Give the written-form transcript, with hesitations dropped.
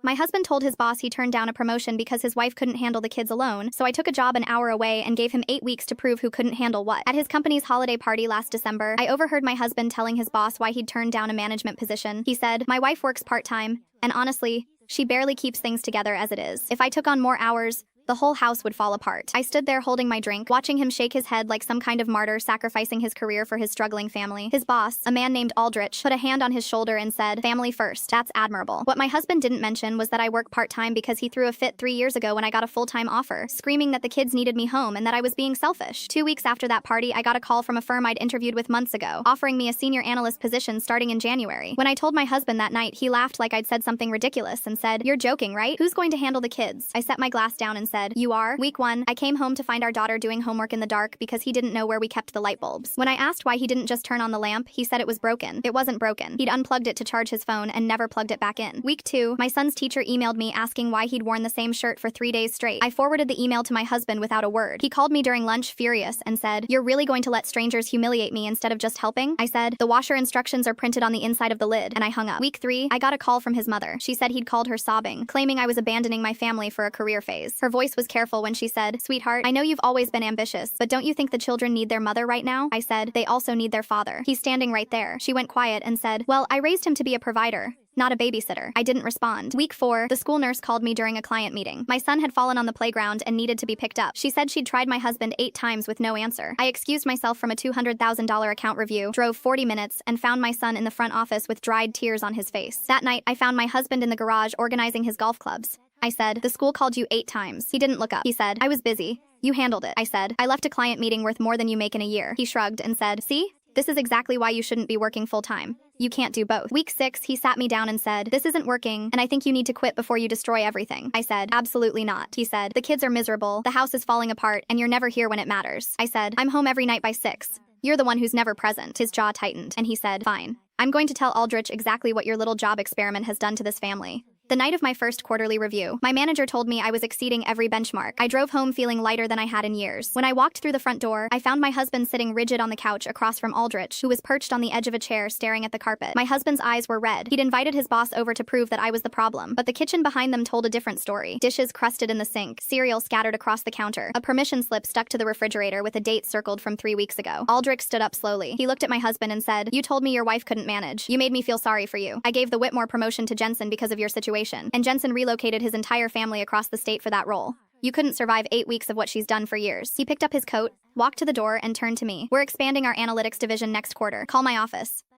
My husband told his boss he turned down a promotion because his wife couldn't handle the kids alone, so I took a job an hour away and gave him 8 weeks to prove who couldn't handle what. At his company's holiday party last December, I overheard my husband telling his boss why he'd turned down a management position. He said, "My wife works part-time, and honestly, she barely keeps things together as it is. If I took on more hours, the whole house would fall apart." I stood there holding my drink, watching him shake his head like some kind of martyr sacrificing his career for his struggling family. His boss, a man named Aldrich, put a hand on his shoulder and said, "Family first. That's admirable." What my husband didn't mention was that I work part-time because he threw a fit 3 years ago when I got a full-time offer, screaming that the kids needed me home and that I was being selfish. 2 weeks after that party, I got a call from a firm I'd interviewed with months ago, offering me a senior analyst position starting in January. When I told my husband that night, he laughed like I'd said something ridiculous and said, "You're joking, right? Who's going to handle the kids?" I set my glass down and said, "You are?" Week 1, I came home to find our daughter doing homework in the dark because he didn't know where we kept the light bulbs. When I asked why he didn't just turn on the lamp, he said it was broken. It wasn't broken. He'd unplugged it to charge his phone and never plugged it back in. Week 2, my son's teacher emailed me asking why he'd worn the same shirt for 3 days straight. I forwarded the email to my husband without a word. He called me during lunch furious and said, "You're really going to let strangers humiliate me instead of just helping?" I said, "The washer instructions are printed on the inside of the lid," and I hung up. Week 3, I got a call from his mother. She said he'd called her sobbing, claiming I was abandoning my family for a career phase. Her voice was careful when she said, "Sweetheart, I know you've always been ambitious, but don't you think the children need their mother right now?" I said, "They also need their father. He's standing right there." She went quiet and said, "Well, I raised him to be a provider, not a babysitter." I didn't respond. Week 4, the school nurse called me during a client meeting. My son had fallen on the playground and needed to be picked up. She said she'd tried my husband 8 times with no answer. I excused myself from a $200,000 account review, drove 40 minutes, and found my son in the front office with dried tears on his face. That night, I found my husband in the garage organizing his golf clubs. I said, "The school called you 8 times. He didn't look up. He said, "I was busy. You handled it." I said, "I left a client meeting worth more than you make in a year." He shrugged and said, "See? This is exactly why you shouldn't be working full-time. You can't do both." Week 6, he sat me down and said, "This isn't working, and I think you need to quit before you destroy everything." I said, "Absolutely not." He said, "The kids are miserable, the house is falling apart, and you're never here when it matters." I said, "I'm home every night by 6. You're the one who's never present." His jaw tightened, and he said, "Fine. I'm going to tell Aldrich exactly what your little job experiment has done to this family." The night of my first quarterly review, my manager told me I was exceeding every benchmark. I drove home feeling lighter than I had in years. When I walked through the front door, I found my husband sitting rigid on the couch across from Aldrich, who was perched on the edge of a chair staring at the carpet. My husband's eyes were red. He'd invited his boss over to prove that I was the problem, but the kitchen behind them told a different story. Dishes crusted in the sink, cereal scattered across the counter, a permission slip stuck to the refrigerator with a date circled from 3 weeks ago. Aldrich stood up slowly. He looked at my husband and said, "You told me your wife couldn't manage. You made me feel sorry for you. I gave the Whitmore promotion to Jensen because of your situation, and Jensen relocated his entire family across the state for that role. You couldn't survive 8 weeks of what she's done for years." He picked up his coat, walked to the door, and turned to me. "We're expanding our analytics division next quarter. Call my office."